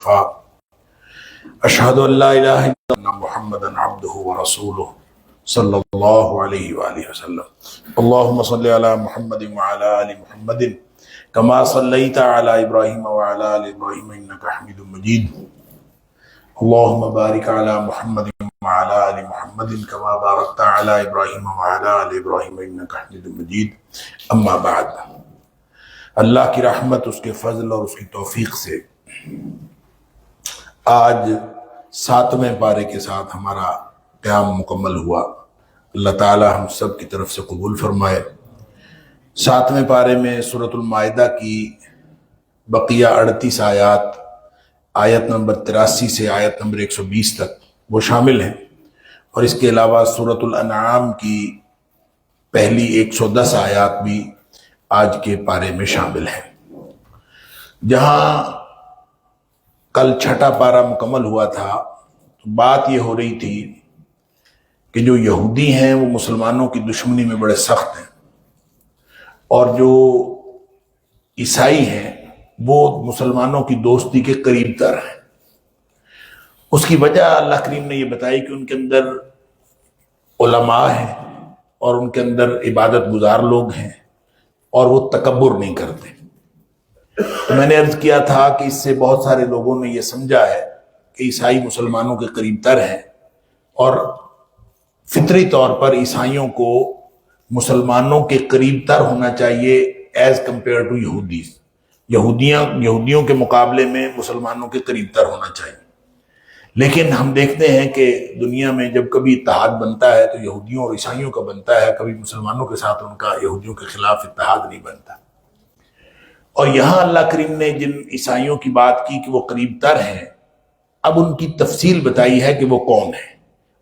اشہد ان لا الہ الا اللہ محمدا عبدہ ورسولہ صلی اللہ علیہ وآلہ وسلم اللہم صلی علی محمد وعلی آل محمد کما صلیت علی ابراہیم وعلی آل ابراہیم انکا حمید مجید اللہم بارک علی محمد وعلی آل محمد کما بارکت علی ابراہیم وعلی آل ابراہیم انکا حمید مجید اما بعد۔ اللہ کی رحمت، اس کے فضل اور اس کی توفیق سے آج 7ویں پارے کے ساتھ ہمارا قیام مکمل ہوا۔ اللہ تعالی ہم سب کی طرف سے قبول فرمائے۔ 7ویں پارے میں سورۃ المائدہ کی بقیہ 38 آیات، آیت نمبر 83 سے آیت نمبر 120 تک وہ شامل ہیں، اور اس کے علاوہ سورۃ الانعام کی پہلی 110 آیات بھی آج کے پارے میں شامل ہیں۔ جہاں کل 6واں پارہ مکمل ہوا تھا تو بات یہ ہو رہی تھی کہ جو یہودی ہیں وہ مسلمانوں کی دشمنی میں بڑے سخت ہیں، اور جو عیسائی ہیں وہ مسلمانوں کی دوستی کے قریب تر ہیں۔ اس کی وجہ اللہ کریم نے یہ بتائی کہ ان کے اندر علماء ہیں اور ان کے اندر عبادت گزار لوگ ہیں، اور وہ تکبر نہیں کرتے۔ تو میں نے عرض کیا تھا کہ اس سے بہت سارے لوگوں نے یہ سمجھا ہے کہ عیسائی مسلمانوں کے قریب تر ہیں، اور فطری طور پر عیسائیوں کو مسلمانوں کے قریب تر ہونا چاہیے ایز کمپیئر ٹو یہودیوں کے مقابلے میں مسلمانوں کے قریب تر ہونا چاہیے۔ لیکن ہم دیکھتے ہیں کہ دنیا میں جب کبھی اتحاد بنتا ہے تو یہودیوں اور عیسائیوں کا بنتا ہے، کبھی مسلمانوں کے ساتھ ان کا یہودیوں کے خلاف اتحاد نہیں بنتا۔ اور یہاں اللہ کریم نے جن عیسائیوں کی بات کی کہ وہ قریب تر ہیں، اب ان کی تفصیل بتائی ہے کہ وہ کون ہیں۔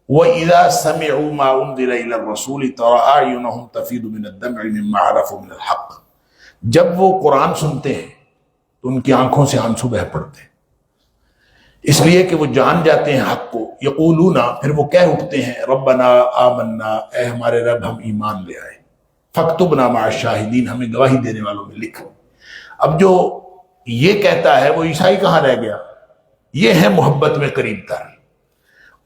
وَإِذَا سَمِعُوا مَا أُنزِلَ إِلَى الرَّسُولِ تَرَىٰ أَعْيُنَهُمْ تَفِيضُ مِنَ الدَّمْعِ مِمَّا عَرَفُوا مِنَ الْحَقِّ، جب وہ قرآن سنتے ہیں تو ان کی آنکھوں سے آنسو بہہ پڑتے ہیں، اس لیے کہ وہ جان جاتے ہیں حق کو۔ یقولون، پھر وہ کہہ اٹھتے ہیں، ربنا آمنا، اے ہمارے رب ہم ایمان لے آئے، فاکتبنا مع الشاہدین، ہمیں گواہی دینے والوں میں لکھ۔ اب جو یہ کہتا ہے وہ عیسائی کہاں رہ گیا؟ یہ ہے محبت میں قریب تر۔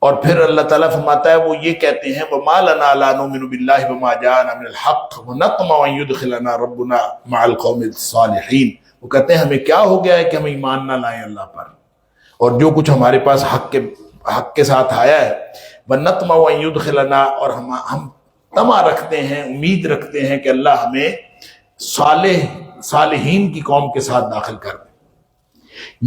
اور پھر اللہ تعالیٰ فرماتا ہے وہ یہ کہتے ہیں وَمَا لَنَا لَا نُؤْمِنُ بِاللَّهِ وَمَا جَاءَنَا مِنَ الْحَقِّ وَنَطْمَعُ أَن يُدْخِلَنَا رَبُّنَا مَعَ الْقَوْمِ الصَّالِحِينَ۔ وہ کہتے ہیں ہمیں کیا ہو گیا ہے کہ ہم ایمان نہ لائیں اللہ پر، اور جو کچھ ہمارے پاس حق کے ساتھ آیا ہے، وَنَطْمَعُ أَن يُدْخِلَنَا، اور ہم طمع رکھتے ہیں، امید رکھتے ہیں کہ اللہ ہمیں صالحین کی قوم کے ساتھ داخل کر دے۔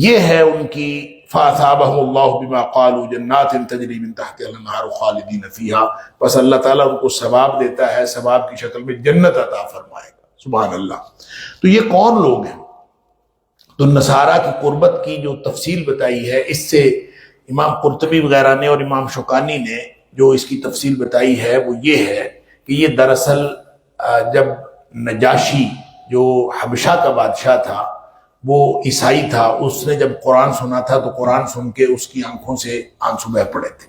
یہ ہے ان کی فَأَثَابَهُمُ اللَّهُ بِمَا قَالُوا جَنَّاتٍ تَجْرِي مِن تَحْتِهَا الْأَنْهَارُ خَالِدِينَ فِيهَا، بس اللہ تعالیٰ ان کو ثواب دیتا ہے، ثواب کی شکل میں جنت عطا فرمائے گا۔ سبحان اللہ۔ تو یہ کون لوگ ہیں؟ تو نصارہ کی قربت کی جو تفصیل بتائی ہے، اس سے امام قرطبی وغیرہ نے اور امام شوکانی نے جو اس کی تفصیل بتائی ہے وہ یہ ہے کہ یہ دراصل جب نجاشی جو حبشہ کا بادشاہ تھا، وہ عیسائی تھا، اس نے جب قرآن سنا تھا تو قرآن سن کے اس کی آنکھوں سے آنسو بہہ پڑے تھے۔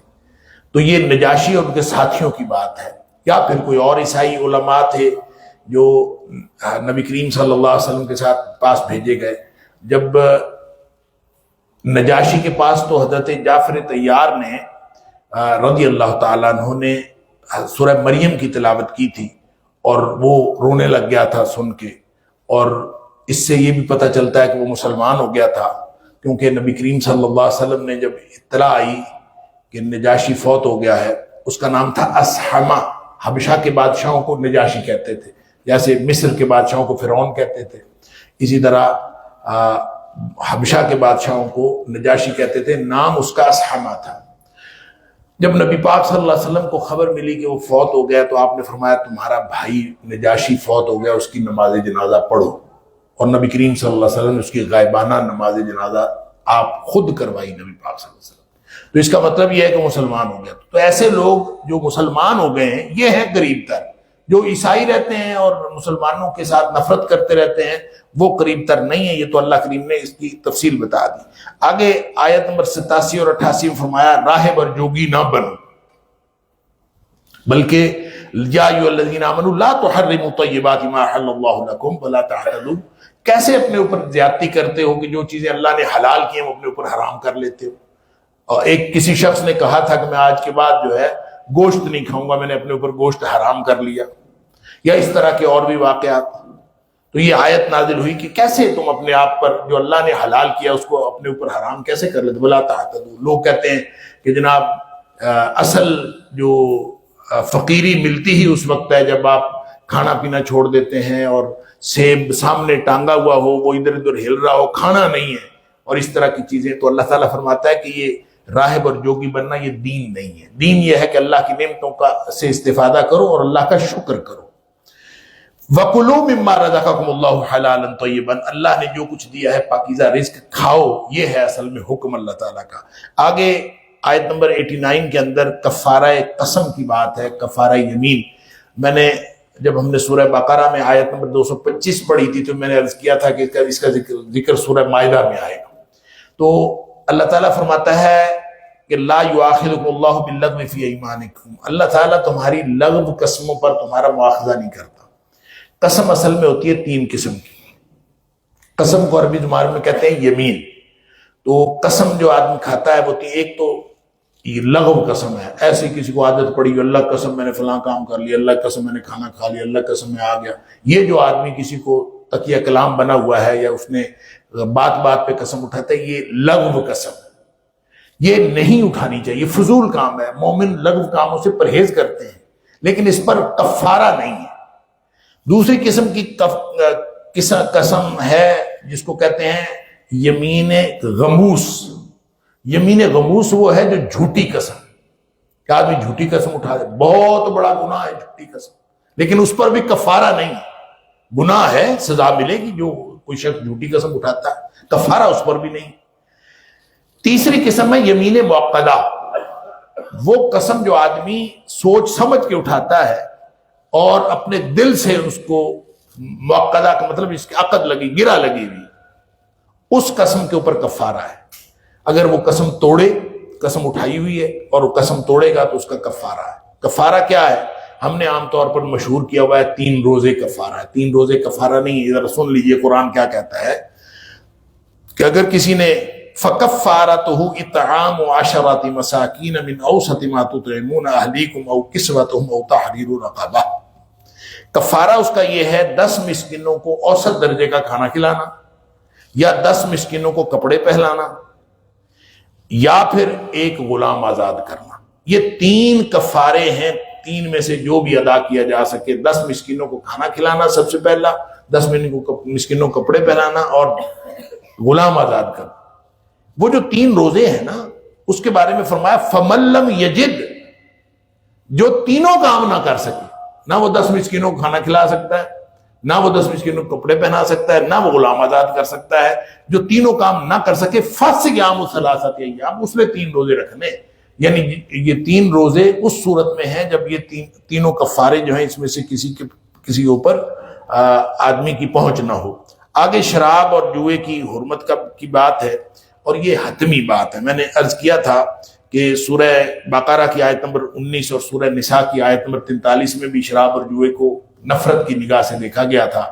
تو یہ نجاشی اور ان کے ساتھیوں کی بات ہے، یا پھر کوئی اور عیسائی علماء تھے جو نبی کریم صلی اللہ علیہ وسلم کے ساتھ پاس بھیجے گئے۔ جب نجاشی کے پاس تو حضرت جعفر طیار نے رضی اللہ تعالیٰ عنہ نے سورہ مریم کی تلاوت کی تھی، اور وہ رونے لگ گیا تھا سن کے، اور اس سے یہ بھی پتہ چلتا ہے کہ وہ مسلمان ہو گیا تھا، کیونکہ نبی کریم صلی اللہ علیہ وسلم نے جب اطلاع آئی کہ نجاشی فوت ہو گیا ہے، اس کا نام تھا اسحمہ۔ حبشہ کے بادشاہوں کو نجاشی کہتے تھے، جیسے مصر کے بادشاہوں کو فرعون کہتے تھے، اسی طرح حبشہ کے بادشاہوں کو نجاشی کہتے تھے، نام اس کا اسحمہ تھا۔ جب نبی پاک صلی اللہ علیہ وسلم کو خبر ملی کہ وہ فوت ہو گیا تو آپ نے فرمایا تمہارا بھائی نجاشی فوت ہو گیا، اس کی نماز جنازہ پڑھو، اور نبی کریم صلی اللہ علیہ وسلم نے اس کی غائبانہ نماز جنازہ آپ خود کروائی نبی پاک صلی اللہ علیہ وسلم۔ تو اس کا مطلب یہ ہے کہ مسلمان ہو گیا۔ تو ایسے لوگ جو مسلمان ہو گئے ہیں یہ ہیں قریب تر۔ جو عیسائی رہتے ہیں اور مسلمانوں کے ساتھ نفرت کرتے رہتے ہیں وہ قریب تر نہیں ہیں۔ یہ تو اللہ کریم نے اس کی تفصیل بتا دی۔ آگے آیت نمبر 87 اور 88 میں فرمایا راہب اور جوگی نہ بنو، بلکہ یا ایھا الذین آمنوا لا تحرموا طیبات ما احل اللہ لکم ولا تعتدوا، کیسے اپنے اوپر زیادتی کرتے ہو کہ جو چیزیں اللہ نے حلال کی ہیں وہ اپنے اوپر حرام کر لیتے ہو. اور ایک کسی شخص نے کہا تھا کہ میں آج کے بعد جو ہے گوشت نہیں کھاؤں گا، میں نے اپنے اوپر گوشت حرام کر لیا، یا اس طرح کے اور بھی واقعات. تو یہ آیت نازل ہوئی کہ کیسے تم اپنے آپ پر جو اللہ نے حلال کیا اس کو اپنے اوپر حرام کیسے کر لیتے. بلا تعتدوا. لوگ کہتے ہیں کہ جناب اصل جو فقیری ملتی ہی اس وقت ہے جب آپ کھانا پینا چھوڑ دیتے ہیں اور سیب سامنے ٹانگا ہوا ہو، وہ ادھر ادھر ہل رہا ہو، کھانا نہیں ہے اور اس طرح کی چیزیں. تو اللہ تعالیٰ فرماتا ہے کہ یہ راہب اور جوگی بننا یہ دین نہیں ہے. دین یہ ہے کہ اللہ کی نعمتوں کا سے استفادہ کرو اور اللہ کا شکر کرو. وَكُلُوا مِمَّا رَزَقَكُمُ اللَّهُ حَلَالًا طَيِّبًا. اللہ نے جو کچھ دیا ہے پاکیزہ رزق کھاؤ. یہ ہے اصل میں حکم اللہ تعالیٰ کا. آگے آیت نمبر 89 کے اندر کفارہ قسم کی بات ہے، کفارہ یمین. میں نے جب ہم نے سورہ بقرہ میں آیت نمبر 225 پڑھی تھی تو میں نے عرض کیا تھا کہ اس کا ذکر سورہ مائدہ میں آئے گا. تو اللہ تعالیٰ فرماتا ہے کہ لا یؤاخذکم اللہ باللغو فی ایمانکم. اللہ تعالیٰ تمہاری لغو قسموں پر تمہارا مواخذہ نہیں کرتا. قسم اصل میں ہوتی ہے 3 قسم کی. قسم کو عربی زبان میں کہتے ہیں یمین. تو قسم جو آدمی کھاتا ہے وہ ایک تو یہ لغو قسم ہے، ایسی کسی کو عادت پڑی اللہ قسم میں نے فلاں کام کر لیا، اللہ قسم میں نے کھانا کھا لیا، اللہ قسم میں آ گیا. یہ جو آدمی کسی کو تکیہ کلام بنا ہوا ہے یا اس نے بات بات پہ قسم اٹھاتا ہے، یہ لغو قسم. یہ نہیں اٹھانی چاہیے، یہ فضول کام ہے. مومن لغو کاموں سے پرہیز کرتے ہیں لیکن اس پر کفارہ نہیں ہے. دوسری قسم کی قسم ہے جس کو کہتے ہیں یمین غموس. یمین غموس وہ ہے جو جھوٹی قسم، کہ آدمی جھوٹی قسم اٹھا دے. بہت بڑا گناہ ہے جھوٹی قسم، لیکن اس پر بھی کفارہ نہیں. گناہ ہے، سزا ملے گی جو کوئی شخص جھوٹی قسم اٹھاتا ہے، کفارہ اس پر بھی نہیں. تیسری قسم ہے یمین موقدہ. وہ قسم جو آدمی سوچ سمجھ کے اٹھاتا ہے اور اپنے دل سے اس کو، موقدہ کا مطلب اس کی عقد لگی، گرا لگی ہوئی، اس قسم کے اوپر کفارہ ہے. اگر وہ قسم توڑے، قسم اٹھائی ہوئی ہے اور وہ قسم توڑے گا تو اس کا کفارہ ہے. کفارہ کیا ہے؟ ہم نے عام طور پر مشہور کیا ہوا ہے 3 روزے کفارہ ہے. 3 روزے کفارہ نہیں ہے. ذرا سن لیجئے قرآن کیا کہتا ہے کہ اگر کسی نے فَكَفَّارَتُهُ إِطْعَامُ عَشَرَةِ مَسَاكِينَ مِنْ أَوْسَطِ مَا تُطْعِمُونَ أَهْلِيكُمْ أَوْ كِسْوَتُهُمْ أَوْ تَحْرِيرُ رَقَبَةٍ. کفارہ اس کا یہ ہے 10 مسکینوں کو اوسط درجے کا کھانا کھلانا، یا 10 مسکینوں کو کپڑے پہلانا، یا پھر ایک غلام آزاد کرنا. یہ 3 کفارے ہیں. 3 میں سے جو بھی ادا کیا جا سکے. 10 مسکینوں کو کھانا کھلانا سب سے پہلا، 10 مسکینوں کو کپڑے پہنانا اور غلام آزاد کرنا. وہ جو 3 روزے ہیں نا، اس کے بارے میں فرمایا فَمَن لَّمْ يَجِدْ. جو تینوں کام نہ کر سکے، نہ وہ 10 مسکینوں کو کھانا کھلا سکتا ہے، نہ وہ 10 مسکینوں کو کپڑے پہنا سکتا ہے، نہ وہ غلام آزاد کر سکتا ہے، جو تینوں کام نہ کر سکے، فَصِيَامُ ثَلَاثَةِ أَيَّامٍ، اس نے 3 روزے رکھنے. یعنی یہ 3 روزے اس صورت میں ہیں جب یہ تینوں کفارے جو ہیں اس میں سے کسی اوپر آدمی کی پہنچ نہ ہو. آگے شراب اور جوئے کی حرمت کی بات ہے اور یہ حتمی بات ہے. میں نے عرض کیا تھا کہ سورہ بقرہ کی آیت نمبر 19 اور سورہ نساء کی آیت نمبر 43 میں بھی شراب اور جوئے کو نفرت کی نگاہ سے دیکھا گیا تھا.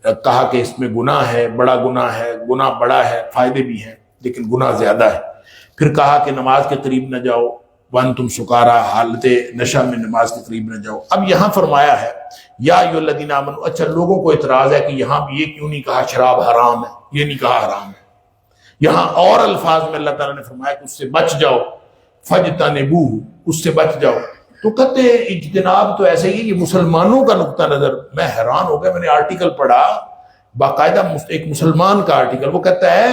کہا کہ اس میں گناہ ہے، بڑا گناہ ہے، گناہ بڑا ہے، فائدے بھی ہیں لیکن گناہ زیادہ ہے. پھر کہا کہ نماز کے قریب نہ جاؤ، وانتم سکارا، حالت نشہ میں نماز کے قریب نہ جاؤ. اب یہاں فرمایا ہے یا ایھا الذین آمنوا. اچھا، لوگوں کو اعتراض ہے کہ یہاں بھی یہ کیوں نہیں کہا شراب حرام ہے، یہ نہیں کہا حرام ہے. یہاں اور الفاظ میں اللہ تعالیٰ نے فرمایا کہ اس سے بچ جاؤ، فَاجْتَنِبُوهُ، اس سے بچ جاؤ. تو کہتے ہیں اجتناب تو ایسے ہی، یہ مسلمانوں کا نقطہ نظر. میں حیران ہو گیا، میں نے آرٹیکل پڑھا باقاعدہ، ایک مسلمان کا آرٹیکل. وہ کہتا ہے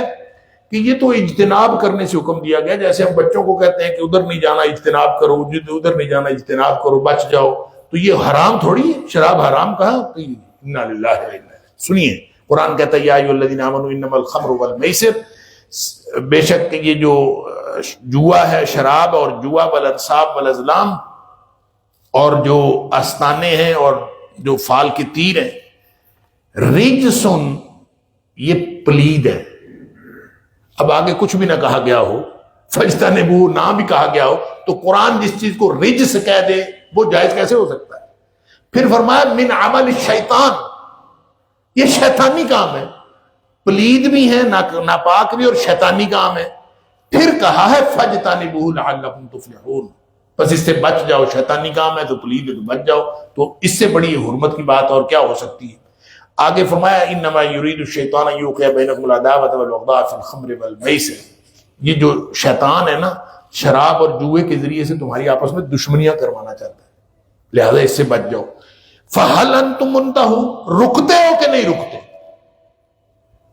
کہ یہ تو اجتناب کرنے سے حکم دیا گیا، جیسے ہم بچوں کو کہتے ہیں کہ ادھر نہیں جانا اجتناب کرو، ادھر نہیں جانا اجتناب کرو، بچ جاؤ. تو یہ حرام تھوڑی ہے، شراب حرام کہا. انا للہ و انا الیہ. سنیے قرآن کہتا ہے یا ایھا الذین آمنوا انما الخمر والمیسر، بے شک یہ جو جوا ہے، شراب اور جوا، والانصاب والازلام، اور جو آستانے ہیں اور جو فال کے تیر ہیں، رجسن، یہ پلید ہے. اب آگے کچھ بھی نہ کہا گیا ہو، فجتنبوہ نہ بھی کہا گیا ہو، تو قرآن جس چیز کو رجس کہہ دے وہ جائز کیسے ہو سکتا ہے؟ پھر فرمایا من عمل الشیطان، یہ شیطانی کام ہے. پلید بھی ہے، ناپاک بھی، اور شیطانی کام ہے۔ پھر کہا ہے فَاجْتَنِبُوهُ لَعَلَّكُمْ تُفْلِحُونَ، بس اس سے بچ جاؤ، شیطانی کام ہے تو پلید ہے تو بچ جاؤ۔ تو اس سے بڑی حرمت کی بات اور کیا ہو سکتی ہے؟ آگے فرمایا انما یرید الشیطان ان یوقع بینکم العداوۃ والبغضاء فی الخمر والمیسر، یہ جو شیطان ہے نا، شراب اور جوئے کے ذریعے سے تمہاری آپس میں دشمنیاں کروانا چاہتا ہے، لہذا اس سے بچ جاؤ۔ فہل انتم منتہون، رکتے ہو کہ نہیں رکتے؟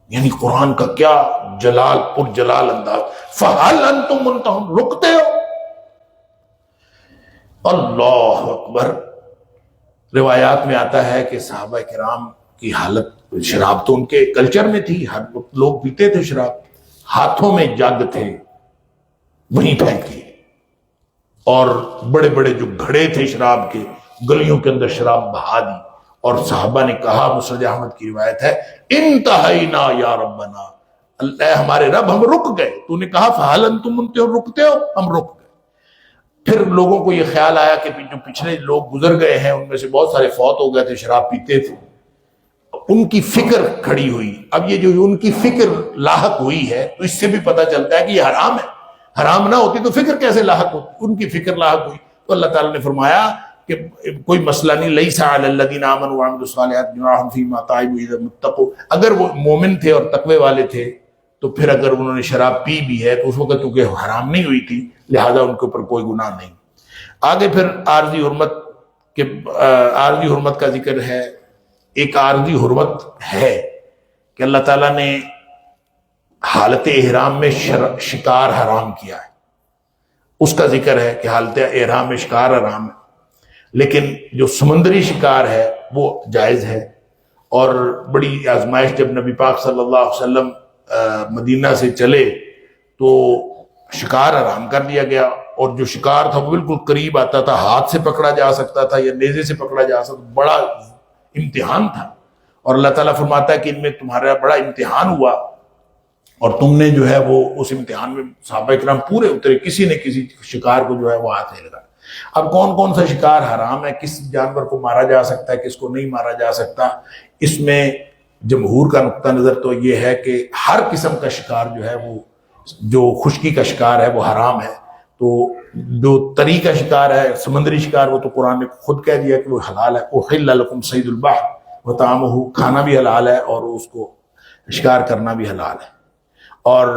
یعنی قرآن کا کیا جلال پر جلال انداز، فہل انتم منتہون، رکتے ہو؟ اللہ اکبر۔ روایات میں آتا ہے کہ صحابہ کرام کی حالت، شراب تو ان کے کلچر میں تھی، ہر لوگ پیتے تھے شراب، ہاتھوں میں جگ تھے وہیں پھینکی، اور بڑے بڑے جو گھڑے تھے شراب کے، گلیوں کے اندر شراب بہا دی، اور صحابہ نے کہا، مسند احمد کی روایت ہے، انتہینا یا ربنا، اللہ ہمارے رب ہم رک گئے، تو نے کہا فہل انتم منتہون، رکتے ہو؟ ہم رک گئے۔ پھر لوگوں کو یہ خیال آیا کہ جو پچھلے لوگ گزر گئے ہیں ان میں سے بہت سارے فوت ہو گئے تھے، شراب پیتے تھے، ان کی فکر کھڑی ہوئی۔ اب یہ جو ان کی فکر لاحق ہوئی ہے تو اس سے بھی پتہ چلتا ہے کہ یہ حرام ہے، حرام نہ ہوتی تو فکر کیسے لاحق ہوتی؟ ان کی فکر لاحق ہوئی، تو اللہ تعالیٰ نے فرمایا کہ کوئی مسئلہ نہیں، لیس علی الذین آمنوا وعملوا الصالحات جناح فیما طعموا اذا اتقوا، اگر وہ مومن تھے اور تقوی والے تھے تو پھر اگر انہوں نے شراب پی بھی ہے تو اس وقت کیونکہ حرام نہیں ہوئی تھی لہذا ان کے اوپر کوئی گناہ نہیں۔ آگے پھر عارضی حرمت کا ذکر ہے۔ ایک عارضی حرمت ہے کہ اللہ تعالیٰ نے حالت احرام میں شکار حرام کیا ہے، اس کا ذکر ہے کہ حالت احرام میں شکار حرام ہے، لیکن جو سمندری شکار ہے وہ جائز ہے۔ اور بڑی آزمائش جب نبی پاک صلی اللہ علیہ وسلم مدینہ سے چلے تو شکار حرام کر دیا گیا، اور جو شکار تھا وہ بالکل قریب آتا تھا، ہاتھ سے پکڑا جا سکتا تھا یا نیزے سے پکڑا جا سکتا، بڑا امتحان تھا۔ اور اللہ تعالیٰ فرماتا ہے کہ ان میں تمہارا بڑا امتحان ہوا، اور تم نے جو ہے وہ اس امتحان میں صحابہ کرام پورے اترے، کسی نے کسی شکار کو جو ہے وہ ہاتھ نہیں لگا۔ اب کون کون سا شکار حرام ہے، کس جانور کو مارا جا سکتا ہے، کس کو نہیں مارا جا سکتا، اس میں جمہور کا نقطہ نظر تو یہ ہے کہ ہر قسم کا شکار جو ہے وہ، جو خشکی کا شکار ہے وہ حرام ہے۔ تو جو تری کا شکار ہے، سمندری شکار، وہ تو قرآن نے خود کہہ دیا کہ وہ حلال ہے، احل لکم صید البحر وطعمہ، کھانا بھی حلال ہے اور اس کو شکار کرنا بھی حلال ہے۔ اور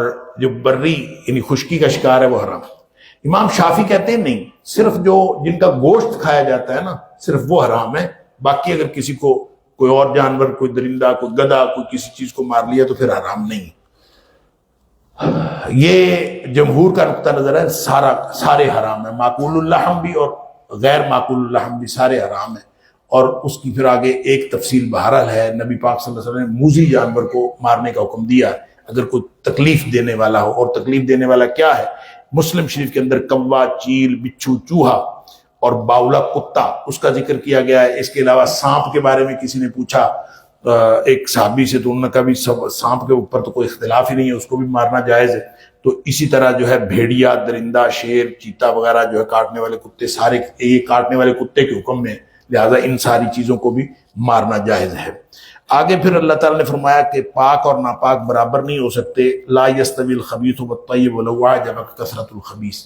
جو بری یعنی خشکی کا شکار ہے وہ حرام ہے۔ امام شافعی کہتے ہیں نہیں، صرف جو جن کا گوشت کھایا جاتا ہے نا صرف وہ حرام ہے، باقی اگر کسی کو کوئی اور جانور، کوئی درندہ، کوئی گدھا، کوئی کسی چیز کو مار لیا تو پھر حرام نہیں۔ یہ جمہور کا نقطہ نظر ہے، سارے حرام ہیں، معقول اللحم بھی اور غیر معقول اللحم بھی سارے حرام ہیں۔ اور اس کی پھر آگے ایک تفصیل بہرحال ہے، نبی پاک صلی اللہ علیہ وسلم نے موذی جانور کو مارنے کا حکم دیا اگر کوئی تکلیف دینے والا ہو، اور تکلیف دینے والا کیا ہے؟ مسلم شریف کے اندر کوا، چیل، بچھو، چوہا اور باولا کتا، اس کا ذکر کیا گیا ہے۔ اس کے علاوہ سانپ کے بارے میں کسی نے پوچھا ایک صحابی سے، تو انہوں نے کہا بھی سانپ کے اوپر تو کوئی اختلاف ہی نہیں ہے، اس کو بھی مارنا جائز ہے۔ تو اسی طرح جو ہے بھیڑیا، درندہ، شیر، چیتا وغیرہ جو ہے کاٹنے والے کتے، سارے یہ کاٹنے والے کتے کے حکم میں، لہذا ان ساری چیزوں کو بھی مارنا جائز ہے۔ آگے پھر اللہ تعالیٰ نے فرمایا کہ پاک اور ناپاک برابر نہیں ہو سکتے، لا یستوی الخبیث والطیب ولو اعجبک کثرت الخبیث۔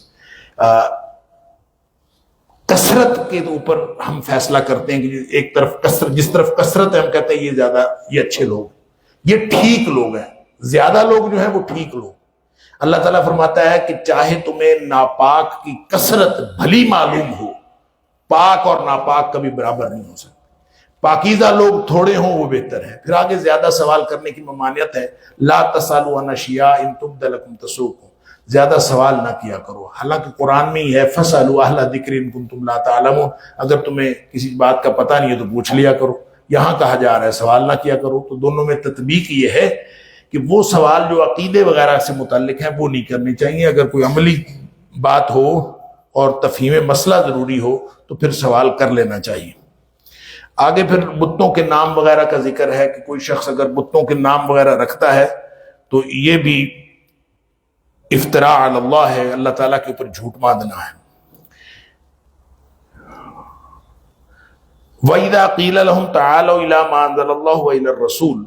کثرت کے اوپر ہم فیصلہ کرتے ہیں کہ ایک طرف کثرت، جس طرف کثرت ہے ہم کہتے ہیں یہ زیادہ، یہ اچھے لوگ، یہ ٹھیک لوگ ہیں، زیادہ لوگ جو ہیں وہ ٹھیک لوگ۔ اللہ تعالیٰ فرماتا ہے کہ چاہے تمہیں ناپاک کی کثرت بھلی معلوم ہو، پاک اور ناپاک کبھی برابر نہیں ہو سکتے، پاکیزہ لوگ تھوڑے ہوں وہ بہتر ہے۔ پھر آگے زیادہ سوال کرنے کی ممانعت ہے، لا تسألوا عن اشیاء ان تبد لکم تسؤکم، زیادہ سوال نہ کیا کرو، حالانکہ قرآن میں ہی ہے فاسألوا اہل ذکر ان کنتم لا تعلمون، اگر تمہیں کسی بات کا پتہ نہیں ہے تو پوچھ لیا کرو، یہاں کہا جا رہا ہے سوال نہ کیا کرو۔ تو دونوں میں تطبیق یہ ہے کہ وہ سوال جو عقیدے وغیرہ سے متعلق ہیں وہ نہیں کرنے چاہیے، اگر کوئی عملی بات ہو اور تفہیم مسئلہ ضروری ہو تو پھر سوال کر لینا چاہیے۔ آگے پھر بتوں کے نام وغیرہ کا ذکر ہے کہ کوئی شخص اگر بتوں کے نام وغیرہ رکھتا ہے تو یہ بھی افتراء علی اللہ ہے، اللہ تعالیٰ کے اوپر جھوٹ باندھنا ہے۔ وَإِذَا قِيلَ لَهُمْ تَعَالَوْا إِلَىٰ مَا أَنزَلَ اللَّهُ وَإِلَى الرَّسُولِ،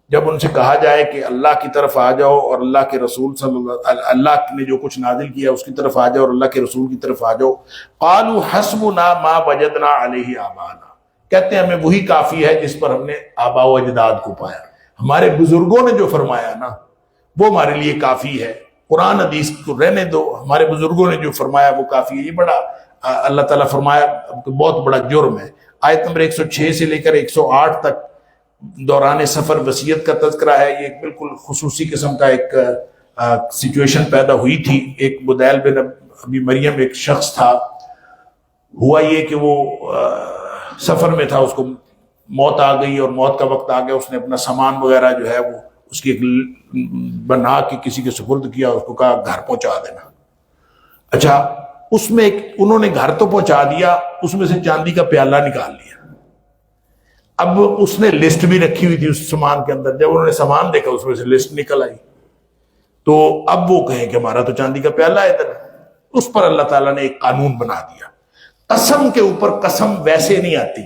جب ان سے کہا جائے کہ اللہ کی طرف آ جاؤ اور اللہ کے رسول اللہ نے جو کچھ نازل کیا اس کی طرف آ جاؤ اور اللہ کے رسول کی طرف آ جاؤ، قالوا حسبنا ما وجدنا علیہ آبانا، کہتے ہیں ہمیں وہی کافی ہے جس پر ہم نے آباء و اجداد کو پایا، ہمارے بزرگوں نے جو فرمایا نا وہ ہمارے لیے کافی ہے، قرآن حدیث کو رہنے دو، ہمارے بزرگوں نے جو فرمایا وہ کافی ہے۔ یہ بڑا اللہ تعالیٰ فرمایا بہت بڑا جرم ہے۔ آیت نمبر 106 سے لے کر 108 تک دوران سفر وصیت کا تذکرہ ہے۔ یہ ایک بالکل خصوصی قسم کا ایک سچویشن پیدا ہوئی تھی۔ ایک بدیل بن ابی مریم ایک شخص تھا، ہوا یہ کہ وہ سفر میں تھا، اس کو موت آ گئی اور موت کا وقت آ گیا، اس نے اپنا سامان وغیرہ جو ہے وہ اس کی بنا کے کسی کے سپرد کیا، اس کو کہا گھر پہنچا دینا۔ اچھا، اس میں انہوں نے گھر تو پہنچا دیا، اس میں سے چاندی کا پیالہ نکال لیا۔ اب اس نے لسٹ بھی رکھی ہوئی تھی اس سامان کے اندر، جب انہوں نے سامان دیکھا اس میں سے لسٹ نکل آئی، تو اب وہ کہیں کہ ہمارا تو چاندی کا پیالہ ہے ادھر۔ اس پر اللہ تعالیٰ نے ایک قانون بنا دیا۔ قسم کے اوپر قسم ویسے نہیں آتی،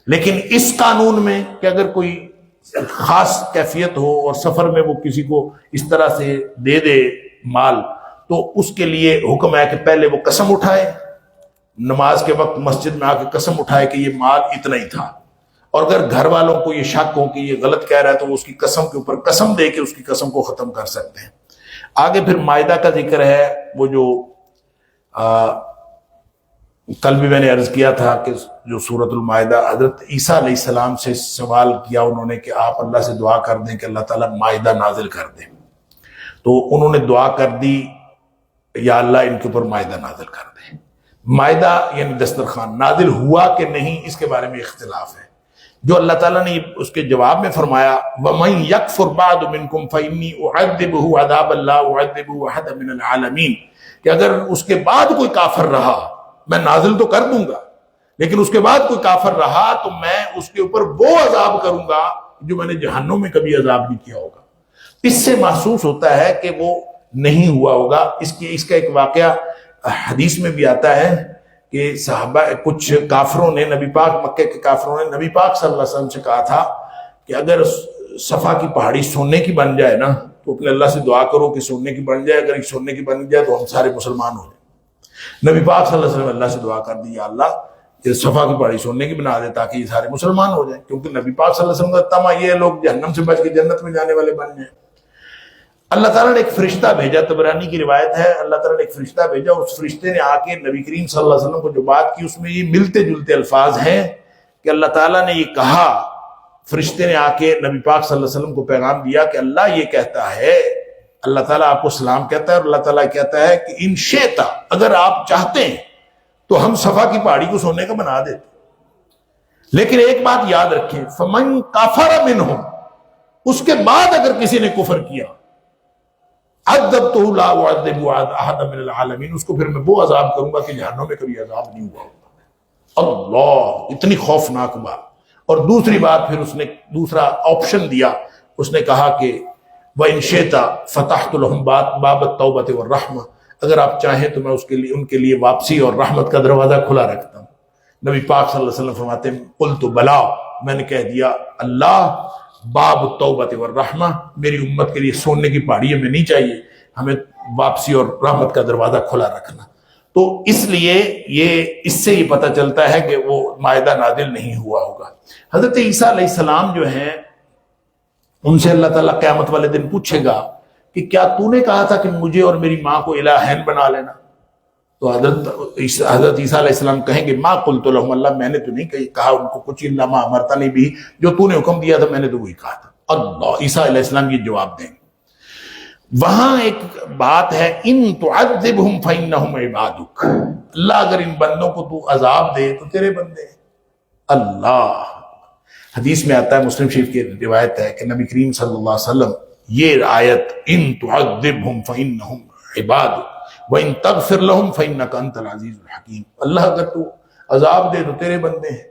لیکن اس قانون میں کہ اگر کوئی خاص کیفیت ہو اور سفر میں وہ کسی کو اس طرح سے دے دے مال، تو اس کے لیے حکم ہے کہ پہلے وہ قسم اٹھائے، نماز کے وقت مسجد میں آ کے قسم اٹھائے کہ یہ مال اتنا ہی تھا، اور اگر گھر والوں کو یہ شک ہو کہ یہ غلط کہہ رہا ہے تو وہ اس کی قسم کے اوپر قسم دے کے اس کی قسم کو ختم کر سکتے ہیں۔ آگے پھر مائدہ کا ذکر ہے، وہ جو کل بھی میں نے عرض کیا تھا کہ جو سورۃ المائدہ، حضرت عیسیٰ علیہ السلام سے سوال کیا انہوں نے کہ آپ اللہ سے دعا کر دیں کہ اللہ تعالیٰ مائدہ نازل کر دیں، تو انہوں نے دعا کر دی یا اللہ ان کے اوپر مائدہ نازل کر دیں۔ مائدہ یعنی دسترخوان نازل ہوا کہ نہیں اس کے بارے میں اختلاف ہے۔ جو اللہ تعالیٰ نے اس کے جواب میں فرمایا وَمَن يَكْفُرْ بَعْدُ مِنْكُمْ فَإِنِّي أُعَذِّبُهُ عَذَابًا لَا أُعَذِّبُهُ أَحَدًا مِنَ الْعَالَمِينَ، کہ اگر اس کے بعد کوئی کافر رہا، میں نازل تو کر دوں گا، لیکن اس کے بعد کوئی کافر رہا تو میں اس کے اوپر وہ عذاب کروں گا جو میں نے جہنم میں کبھی عذاب نہیں کیا ہوگا۔ اس سے محسوس ہوتا ہے کہ وہ نہیں ہوا ہوگا۔ اس کا ایک واقعہ حدیث میں بھی آتا ہے کہ صحابہ کچھ کافروں نے نبی پاک، مکے کے کافروں نے نبی پاک صلی اللہ علیہ وسلم سے کہا تھا کہ اگر صفا کی پہاڑی سونے کی بن جائے نا تو اپنے اللہ سے دعا کرو کہ سونے کی بن جائے، اگر یہ سونے کی بن جائے تو ہم سارے مسلمان ہو جائیں۔ نبی پاک صلی اللہ علیہ وسلم اللہ سے دعا کر دی، یا اللہ یہ صفا کی پہاڑی سونے کی بنا دے تاکہ یہ سارے مسلمان ہو جائیں، کیونکہ نبی پاک صلی اللہ علیہ وسلم کا تمہ یہ لوگ جہنم سے بچ کے جنت میں جانے والے بن جائیں۔ اللہ تعالیٰ نے ایک فرشتہ بھیجا، طبرانی کی روایت ہے، اللہ تعالیٰ نے ایک فرشتہ بھیجا، اس فرشتے نے آ کے نبی کریم صلی اللہ علیہ وسلم کو جو بات کی اس میں یہ ملتے جلتے الفاظ ہیں کہ اللہ تعالیٰ نے یہ کہا، فرشتے نے آ کے نبی پاک صلی اللہ علیہ وسلم کو پیغام دیا کہ اللہ یہ کہتا ہے، اللہ تعالیٰ آپ کو سلام کہتا ہے اور اللہ تعالیٰ کہتا ہے کہ ان شئتا، اگر آپ چاہتے ہیں تو ہم صفا کی پہاڑی کو سونے کا بنا دیتے، لیکن ایک بات یاد رکھیں، فمن کافر منہم، اس کے بعد اگر کسی نے کفر کیا، عذبتہ لا اعذب احد من العالمین، اس کو پھر میں وہ عذاب کروں گا کہ جہنم میں کبھی عذاب نہیں ہوا ہوگا۔ اللہ، اتنی خوفناک بات۔ اور دوسری بات پھر اس نے دوسرا آپشن دیا، اس نے کہا کہ وَإِن شِئْتَ فَتَحْتُ لَهُمْ بَابَ التَّوْبَةِ وَالرَّحْمَةِ، اگر آپ چاہیں تو میں اس کے لیے ان کے لیے واپسی اور رحمت کا دروازہ کھلا رکھتا ہوں۔ نبی پاک صلی اللہ علیہ وسلم فرماتے ہیں قلت بلا، میں نے کہہ دیا اللہ باب التوبۃ والرحمہ، میری امت کے لیے سونے کی پہاڑی ہمیں نہیں چاہیے، ہمیں واپسی اور رحمت کا دروازہ کھلا رکھنا۔ تو اس لیے اس سے یہ پتہ چلتا ہے کہ وہ مائدہ نازل نہیں ہوا ہوگا۔ حضرت عیسیٰ علیہ السلام جو ہیں، ان سے اللہ تعالیٰ قیامت والے دن پوچھے گا کہ کیا تو نے کہا تھا کہ مجھے اور میری ماں کو الہین بنا لینا؟ تو حضرت عیسیٰ علیہ السلام کہیں گے ما قلت لهم، اللہ میں نے تو نہیں کہا ان کو کچھ، الا ما امرتنی بھی، جو تو نے حکم دیا تھا میں نے تو وہی کہا تھا۔ اللہ، عیسیٰ علیہ السلام یہ جواب دیں گے۔ وہاں ایک بات ہے ان تعذبهم فانهم عبادک، اللہ اگر ان بندوں کو تو عذاب دے تو تیرے بندے ہیں۔ اللہ، حدیث میں آتا ہے، مسلم شریف کی روایت ہے کہ نبی کریم صلی اللہ علیہ وسلم یہ آیت ان تعذبهم فانهم عبادک وَإِن تَغْفِرْ لَهُمْ فَإِنَّكَ أَنْتَ الْعَزِيزُ الْحَكِيمُ، اللہ اگر تو عذاب دے تو تیرے بندے ہیں،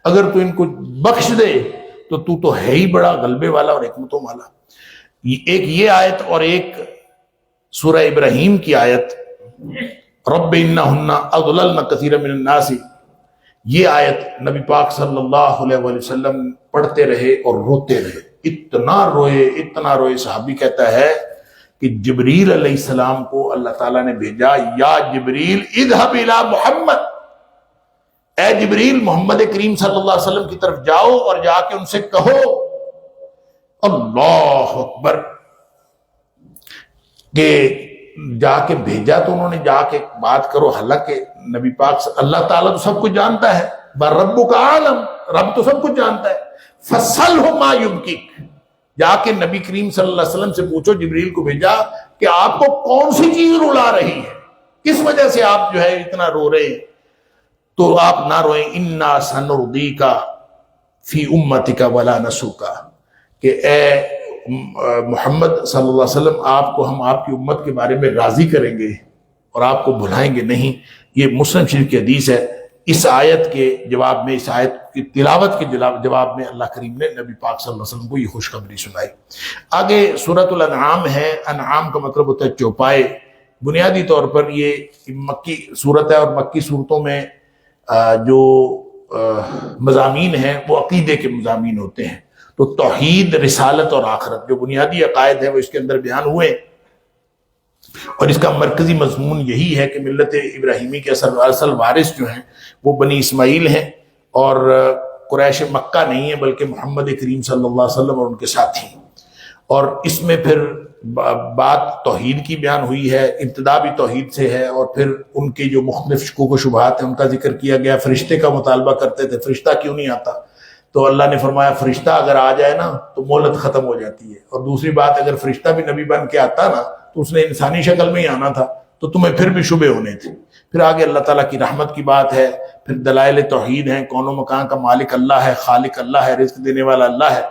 اگر تو ان کو بخش دے تو ہے ہی بڑا غلبے والا اور حکمتوں والا۔ ایک یہ آیت اور ایک سورہ ابراہیم کی آیت رب انہن اضللن کثیر من الناس، یہ آیت نبی پاک صلی اللہ علیہ وسلم پڑھتے رہے اور روتے رہے۔ اتنا روئے صحابی کہتا ہے کہ جبریل علیہ السلام کو اللہ تعالیٰ نے بھیجا، یا جبریل اذهب الى محمد، اے جبریل محمد کریم صلی اللہ علیہ وسلم کی طرف جاؤ اور جا کے ان سے کہو اللہ اکبر، کہ جا کے بھیجا تو انہوں نے جا کے بات کرو، حالانکہ نبی پاک اللہ تعالیٰ تو سب کچھ جانتا ہے، ربک عالم، رب تو سب کچھ جانتا ہے، فسلہ ما یبکیک، جا کے نبی کریم صلی اللہ علیہ وسلم سے پوچھو، جبریل کو بھیجا کہ آپ کو کون سی چیز رلا رہی ہے، کس وجہ سے آپ جو ہے اتنا رو رہے ہیں، تو آپ نہ روئیں، انا سنردیک فی امتک ولا نسوک، کہ اے محمد صلی اللہ علیہ وسلم آپ کو ہم آپ کی امت کے بارے میں راضی کریں گے اور آپ کو بھلائیں گے نہیں۔ یہ مسلم شریف کی حدیث ہے۔ اس آیت کے جواب میں، اس آیت کی تلاوت کے جواب میں اللہ کریم نے نبی پاک صلی اللہ علیہ وسلم کو یہ خوشخبری سنائی۔ آگے سورۃ الانعام ہے، انعام کا مطلب ہوتا ہے چوپائے۔ بنیادی طور پر یہ مکی صورت ہے، اور مکی صورتوں میں جو مضامین ہیں وہ عقیدے کے مضامین ہوتے ہیں، تو توحید، رسالت اور آخرت جو بنیادی عقائد ہیں وہ اس کے اندر بیان ہوئے، اور اس کا مرکزی مضمون یہی ہے کہ ملت ابراہیمی کے اصل وارث جو ہیں وہ بنی اسماعیل ہیں، اور قریش مکہ نہیں ہے بلکہ محمد کریم صلی اللہ علیہ وسلم اور ان کے ساتھی ہیں۔ اور اس میں پھر بات توحید کی بیان ہوئی ہے، ابتدا بھی توحید سے ہے، اور پھر ان کے جو مختلف شکوک و شبہات ہیں ان کا ذکر کیا گیا۔ فرشتے کا مطالبہ کرتے تھے، فرشتہ کیوں نہیں آتا؟ تو اللہ نے فرمایا فرشتہ اگر آ جائے نا تو مہلت ختم ہو جاتی ہے، اور دوسری بات اگر فرشتہ بھی نبی بن کے آتا نا تو اس نے انسانی شکل میں ہی آنا تھا، تو تمہیں پھر بھی شبہ ہونے تھے۔ پھر آگے اللہ تعالیٰ کی رحمت کی بات ہے، پھر دلائل توحید ہیں، کون و مکان کا مالک اللہ ہے، خالق اللہ ہے، رزق دینے والا اللہ ہے،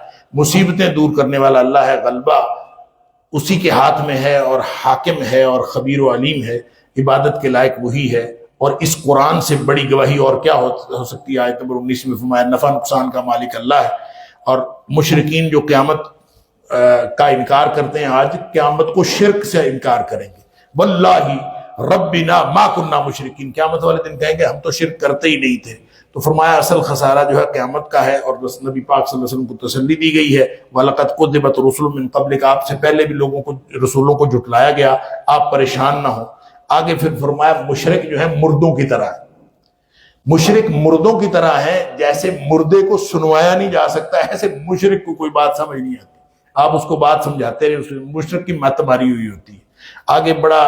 مصیبتیں دور کرنے والا اللہ ہے، غلبہ اسی کے ہاتھ میں ہے، اور حاکم ہے اور خبیر و علیم ہے، عبادت کے لائق وہی ہے۔ اور اس قرآن سے بڑی گواہی اور کیا ہو سکتی ہے؟ آیت نمبر 19 میں فرمایا نفع نقصان کا مالک اللہ ہے۔ اور مشرکین جو قیامت کا انکار کرتے ہیں، آج قیامت کو شرک سے انکار کریں گے، واللہ ربنا ما کننا مشرکین، قیامت والے دن کہیں گے ہم تو شرک کرتے ہی نہیں تھے۔ تو فرمایا اصل خسارہ جو ہے قیامت کا ہے، اور نبی پاک صلی اللہ علیہ وسلم کو تسلی دی گئی ہے، وَلَقَدْ كُذِّبَتْ رُسُلٌ مِّن قَبْلِكَ، آپ سے پہلے بھی لوگوں کو، رسولوں کو جھٹلایا گیا، آپ پریشان نہ ہوں۔ آگے پھر فرمایا مشرک جو ہے مردوں کی طرح ہے، مشرک مردوں کی طرح ہے، جیسے مردے کو سنوایا نہیں جا سکتا ایسے مشرک کو کوئی بات سمجھ نہیں آتی، آپ اس کو بات سمجھاتے رہے، مشرک کی مت ماری ہوئی ہوتی ہے۔ آگے بڑا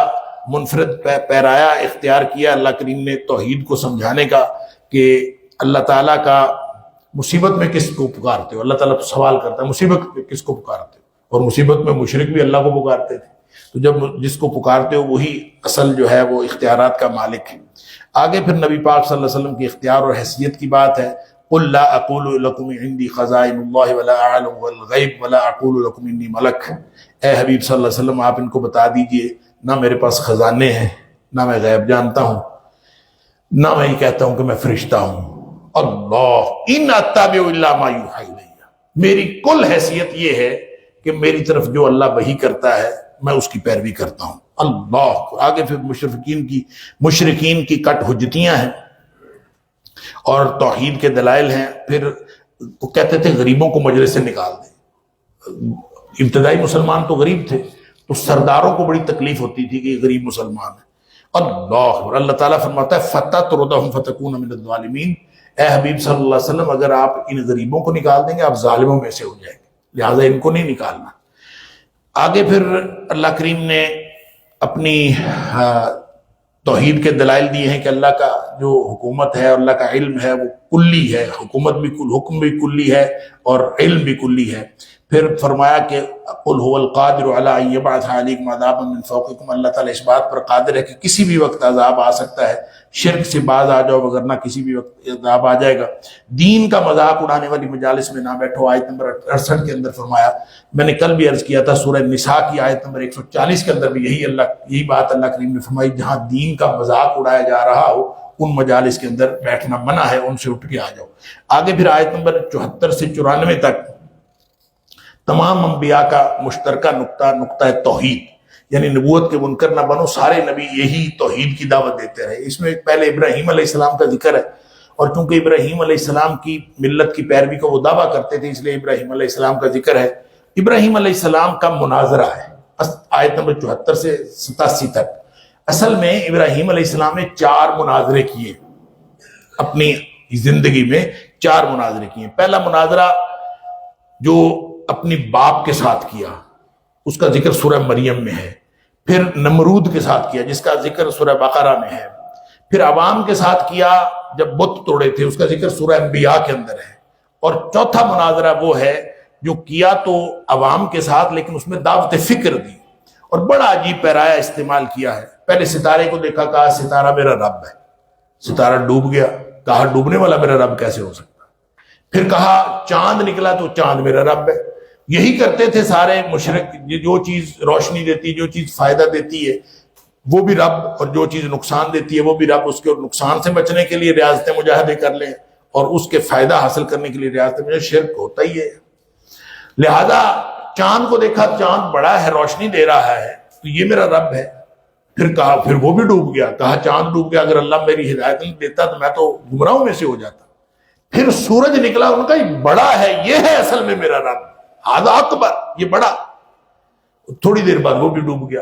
منفرد پیرایا اختیار کیا اللہ کریم نے توحید کو سمجھانے کا، کہ اللہ تعالیٰ کا مصیبت میں کس کو پکارتے ہو، اللہ تعالیٰ سوال کرتا ہے مصیبت میں کس کو پکارتے ہو، اور مصیبت میں مشرک بھی اللہ کو پکارتے تھے، تو جب جس کو پکارتے ہو وہی اصل جو ہے وہ اختیارات کا مالک ہے۔ آگے پھر نبی پاک صلی اللہ علیہ وسلم کی اختیار اور حیثیت کی بات ہے، قل لا اقول لکم عندی خزائن اللہ ولا اعلم الغیب ولا اقول لکم انی ملک، اے حبیب صلی اللہ علیہ وسلم آپ ان کو بتا دیجئے نہ میرے پاس خزانے ہیں، نہ میں غیب جانتا ہوں، نہ میں یہ کہتا ہوں کہ میں فرشتہ ہوں۔ اللہ ان اتبع الا ما یوحی الی، میری کل حیثیت یہ ہے کہ میری طرف جو اللہ وحی کرتا ہے میں اس کی پیروی کرتا ہوں۔ اللہ آگے پھر مشرکین کی کٹ حجتیاں ہیں اور توحید کے دلائل ہیں۔ پھر وہ کہتے تھے غریبوں کو مجلس سے نکال دیں، ابتدائی مسلمان تو غریب تھے، تو سرداروں کو بڑی تکلیف ہوتی تھی کہ یہ غریب مسلمان ہے۔ اللہ تعالیٰ فرماتا ہے فَتَطْرُدَهُمْ فَتَكُونَ مِنَ الظَّالِمِينَ، اے حبیب صلی اللہ علیہ وسلم اگر آپ ان غریبوں کو نکال دیں گے آپ ظالموں میں سے ہو جائیں گے، لہٰذا ان کو نہیں نکالنا۔ آگے پھر اللہ کریم نے اپنی توحید کے دلائل دیے ہیں کہ اللہ کا جو حکومت ہے، اللہ کا علم ہے وہ کلی ہے، حکومت بھی حکم بھی کلی ہے اور علم بھی کلی ہے۔ پھر فرمایا کہ قل هو القادر علی ان یبعث علیکم عذابا من فوقکم، اللہ تعالیٰ اس بات پر قادر ہے کہ کسی بھی وقت عذاب آ سکتا ہے، شرک سے باز آ جاؤ وگرنہ کسی بھی وقت عذاب آ جائے گا۔ دین کا مذاق اڑانے والی مجالس میں نہ بیٹھو، آیت نمبر 68 کے اندر فرمایا، میں نے کل بھی عرض کیا تھا سورہ نساء کی آیت نمبر 140 کے اندر بھی یہی بات اللہ کریم نے فرمائی، جہاں دین کا مذاق اڑایا جا رہا ہو ان مجالس کے اندر بیٹھنا منع ہے، ان سے اٹھ کے آ جاؤ۔ آگے پھر آیت نمبر 74 سے 94 تک تمام انبیاء کا مشترکہ نقطہ توحید، یعنی نبوت کے منکر نہ بنو، سارے نبی یہی توحید کی دعوت دیتے رہے۔ اس میں پہلے ابراہیم علیہ السلام کا ذکر ہے، اور چونکہ ابراہیم علیہ السلام کی ملت کی پیروی کو وہ دعویٰ کرتے تھے، اس لیے ابراہیم علیہ السلام کا ذکر ہے۔ ابراہیم علیہ السلام کا مناظرہ ہے آیت نمبر 74 سے 87 تک۔ اصل میں ابراہیم علیہ السلام نے 4 مناظرے کیے اپنی زندگی میں، 4 مناظرے کیے۔ پہلا مناظرہ جو اپنی باپ کے ساتھ کیا، اس کا ذکر سورہ مریم میں ہے۔ پھر نمرود کے ساتھ کیا، جس کا ذکر سورہ بقرہ میں ہے۔ پھر عوام کے ساتھ کیا جب بت توڑے تھے، اس کا ذکر سورہ انبیاء کے اندر ہے۔ اور چوتھا مناظرہ وہ ہے جو کیا تو عوام کے ساتھ، لیکن اس میں دعوت فکر دی اور بڑا عجیب پیرایا استعمال کیا ہے۔ پہلے ستارے کو دیکھا، کہا ستارہ میرا رب ہے۔ ستارہ ڈوب گیا، کہا ڈوبنے والا میرا رب کیسے ہو سکتا؟ پھر کہا چاند نکلا تو چاند میرا رب ہے۔ یہی کرتے تھے سارے مشرک، جو چیز روشنی دیتی، جو چیز فائدہ دیتی ہے وہ بھی رب، اور جو چیز نقصان دیتی ہے وہ بھی رب۔ اس کے نقصان سے بچنے کے لیے ریاضت مجاہدے کر لیں، اور اس کے فائدہ حاصل کرنے کے لیے ریاضت مجاہدے، شرک ہوتا ہی ہے۔ لہذا چاند کو دیکھا، چاند بڑا ہے، روشنی دے رہا ہے، تو یہ میرا رب ہے۔ پھر کہا، پھر وہ بھی ڈوب گیا، کہا چاند ڈوب گیا، اگر اللہ میری ہدایت نہیں دیتا تو میں تو گمراہوں میں سے ہو جاتا۔ پھر سورج نکلا، ان کا یہ بڑا ہے، یہ ہے اصل میں میرا رب، ھذا اکبر، یہ بڑا۔ تھوڑی دیر بعد وہ بھی ڈوب گیا۔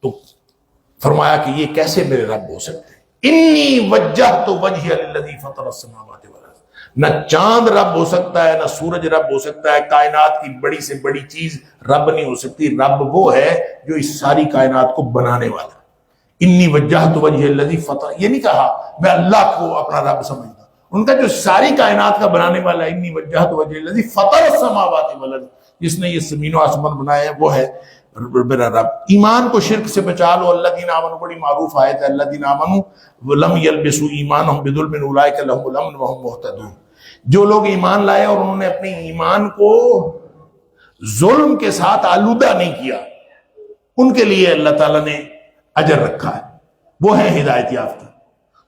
تو فرمایا کہ یہ کیسے میرے رب ہو سکتے ہیں؟ انی وجہت وجہی للذی فطر السماوات والارض۔ نہ چاند رب ہو سکتا ہے، نہ سورج رب ہو سکتا ہے، کائنات کی بڑی سے بڑی چیز رب نہیں ہو سکتی۔ رب وہ ہے جو اس ساری کائنات کو بنانے والا۔ انی وجہت وجہی للذی فطر، یہ نہیں کہا میں اللہ کو اپنا رب سمجھتا، ان کا جو ساری کائنات کا بنانے والا ہے، انی وجہت وجہی للذی فطر السماوات والارض، جس نے یہ زمین و آسمان بنایا ہے وہ ہے میرا رب۔ ایمان کو شرک سے بچا لو۔ الذین آمنوا بڑی معروف آیت ہے، الذین آمنوا ولم یلبسوا ایمانہم بظلم اولئک لہم الامن وہم مہتدون۔ جو لوگ ایمان لائے اور انہوں نے اپنے ایمان کو ظلم کے ساتھ آلودہ نہیں کیا، ان کے لیے اللہ تعالیٰ نے اجر رکھا ہے، وہ ہے ہدایت یافتہ۔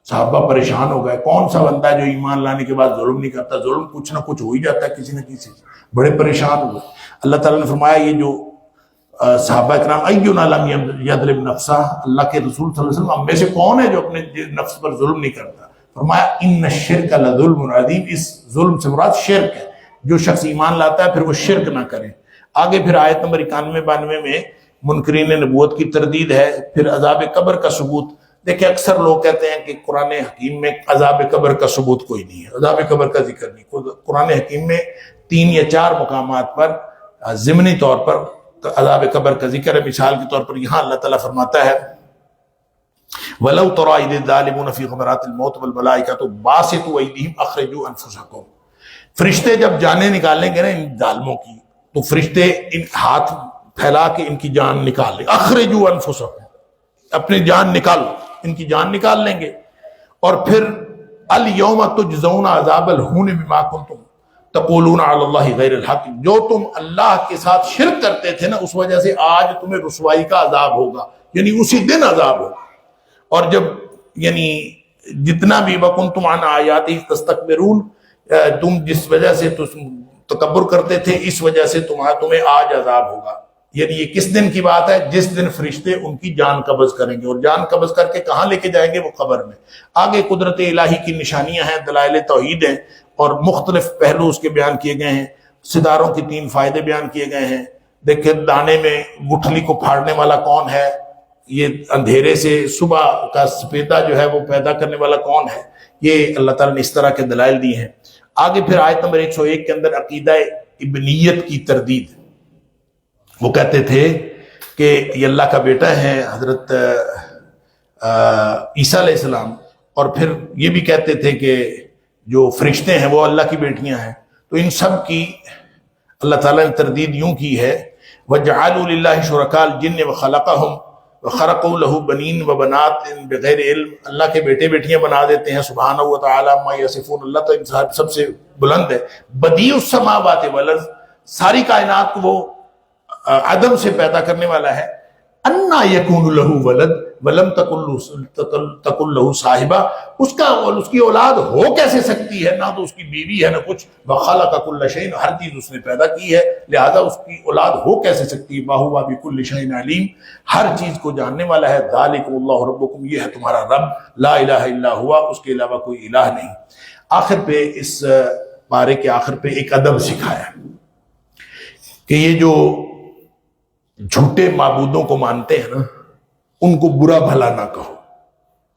صحابہ پریشان ہو گئے، کون سا بندہ ہے جو ایمان لانے کے بعد ظلم نہیں کرتا؟ ظلم کچھ نہ کچھ ہو ہی جاتا ہے کسی نہ کسی سے۔ بڑے پریشان ہوئے۔ اللہ تعالیٰ نے فرمایا یہ جو صحابہ کرام اینا لم یظلم نفسہ، اللہ کے رسول صلی اللہ علیہ وسلم ہم میں سے کون ہے جو اپنے نفس پر ظلم نہیں کرتا؟ فرمایا ان الشرک لظلم عظیم، اس ظلم سے مراد شرک ہے۔ جو شخص ایمان لاتا ہے پھر وہ شرک نہ کرے۔ آگے پھر آیت نمبر 91-92 میں منکرین نبوت کی تردید ہے، پھر عذاب قبر کا ثبوت۔ دیکھیں اکثر لوگ کہتے ہیں کہ قرآن حکیم میں عذاب قبر کا ثبوت کوئی نہیں ہے، عذاب قبر کا ذکر نہیں۔ قرآن حکیم میں 3 یا 4 مقامات پر ضمنی طور پر عذاب قبر کا ذکر ہے۔ مثال کے طور پر یہاں اللہ تعالیٰ فرماتا ہے وَلَوْ تَرَىٰ إِذِ الظَّالِمُونَ فِي غَمَرَاتِ الْمَوْتِ وَالْمَلَائِكَةُ بَاسِطُو أَيْدِيهِمْ أَخْرِجُوا أَنفُسَكُمْ۔ فرشتے جب جانیں نکالیں گے نا ان ظالموں کی، تو فرشتے ان ہاتھ پھیلا کے ان کی جان نکال لیں، أَخْرِجُوا أَنفُسَكُمْ، اپنی جان نکالو، ان کی جان نکال لیں گے۔ اور پھر الْيَوْمَ تُجْزَوْنَ عَذَابَ الْهُونِ بِمَا كُنتُمْ تقولون علی اللہ غیر الحق، جو تم اللہ کے ساتھ شرک کرتے تھے نا، اس وجہ سے آج تمہیں رسوائی کا عذاب ہوگا، یعنی اسی دن عذاب ہوگا۔ اور جب یعنی جتنا بھی وَكُنْتُمْ عَنْ آیَاتِهِ تَسْتَكْبِرُونَ، تم جس وجہ سے تکبر کرتے تھے، اس وجہ سے تمہیں آج عذاب ہوگا۔ یعنی یہ کس دن کی بات ہے؟ جس دن فرشتے ان کی جان قبض کریں گے، اور جان قبض کر کے کہاں لے کے جائیں گے؟ وہ قبر میں۔ آگے قدرت الہی کی نشانیاں ہیں، دلائل توحید ہیں، اور مختلف پہلو اس کے بیان کیے گئے ہیں۔ ستاروں کی 3 فائدے بیان کیے گئے ہیں۔ دیکھیں دانے میں گٹھلی کو پھاڑنے والا کون ہے؟ یہ اندھیرے سے صبح کا سپیدہ جو ہے وہ پیدا کرنے والا کون ہے؟ یہ اللہ تعالیٰ نے اس طرح کے دلائل دی ہیں۔ آگے پھر آیت نمبر 101 کے اندر عقیدہ ابنیت کی تردید۔ وہ کہتے تھے کہ یہ اللہ کا بیٹا ہے حضرت عیسیٰ علیہ السلام، اور پھر یہ بھی کہتے تھے کہ جو فرشتے ہیں وہ اللہ کی بیٹیاں ہیں۔ تو ان سب کی اللہ تعالیٰ نے تردید یوں کی ہے وَجَعَلُوا لِلَّهِ شُرَكَاءَ الْجِنِّ وَخَلَقَهُمْ وَخَرَقُوا لَهُ بَنِينَ وَبَنَاتٍ بِغَيْرِ عِلْم، اللہ کے بیٹے بیٹیاں بنا دیتے ہیں، سبحانہ وتعالیٰ عَمَّا يَصِفُونَ، اللہ تو سب سے بلند ہے۔ بَدِيعُ السَّمَاوَاتِ وَالْأَرْضِ، ساری کائنات کو وہ عدم سے پیدا کرنے والا ہے۔ اَنَّا يَكُونُ لَهُ وَلَدٌ، ولم تکن لہ صاحبہ، اس کا اور اس کی اولاد ہو کیسے سکتی ہے، نہ تو اس کی بیوی ہے نہ کچھ، وخلق کل شیء، ہر چیز اس نے پیدا کی ہے، لہذا اس کی اولاد ہو کیسے سکتی ہے، وہو بکل شیء علیم، ہر چیز کو جاننے والا ہے، ذالکم اللہ ربکم، یہ ہے تمہارا رب، لا الہ الا ہوا، اس کے علاوہ کوئی الہ نہیں۔ آخر پہ اس پارے کے آخر پہ ایک ادب سکھایا کہ یہ جو جھوٹے معبودوں کو مانتے ہیں نا، ان کو برا بھلا نہ کہو،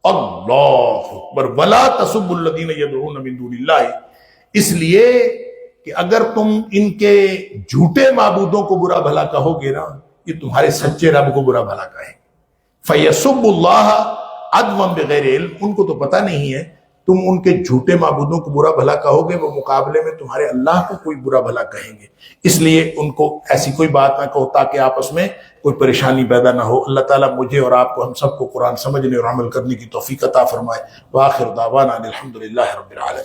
اللہ اکبر، ولا تسبوا الذین یدعون من دون اللہ، اس لیے کہ اگر تم ان کے جھوٹے معبودوں کو برا بھلا کہو گے نا، یہ تمہارے سچے رب کو برا بھلا کہیں، فیسب اللہ عدوا بغیر علم، ان کو تو پتہ نہیں ہے، تم ان کے جھوٹے معبودوں کو برا بھلا کہو گے، وہ مقابلے میں تمہارے اللہ کو کوئی برا بھلا کہیں گے، اس لیے ان کو ایسی کوئی بات نہ کہو تاکہ آپس میں کوئی پریشانی پیدا نہ ہو۔ اللہ تعالیٰ مجھے اور آپ کو، ہم سب کو قرآن سمجھنے اور عمل کرنے کی توفیق عطا فرمائے۔ وآخر دعوانا الحمدللہ رب العالمین۔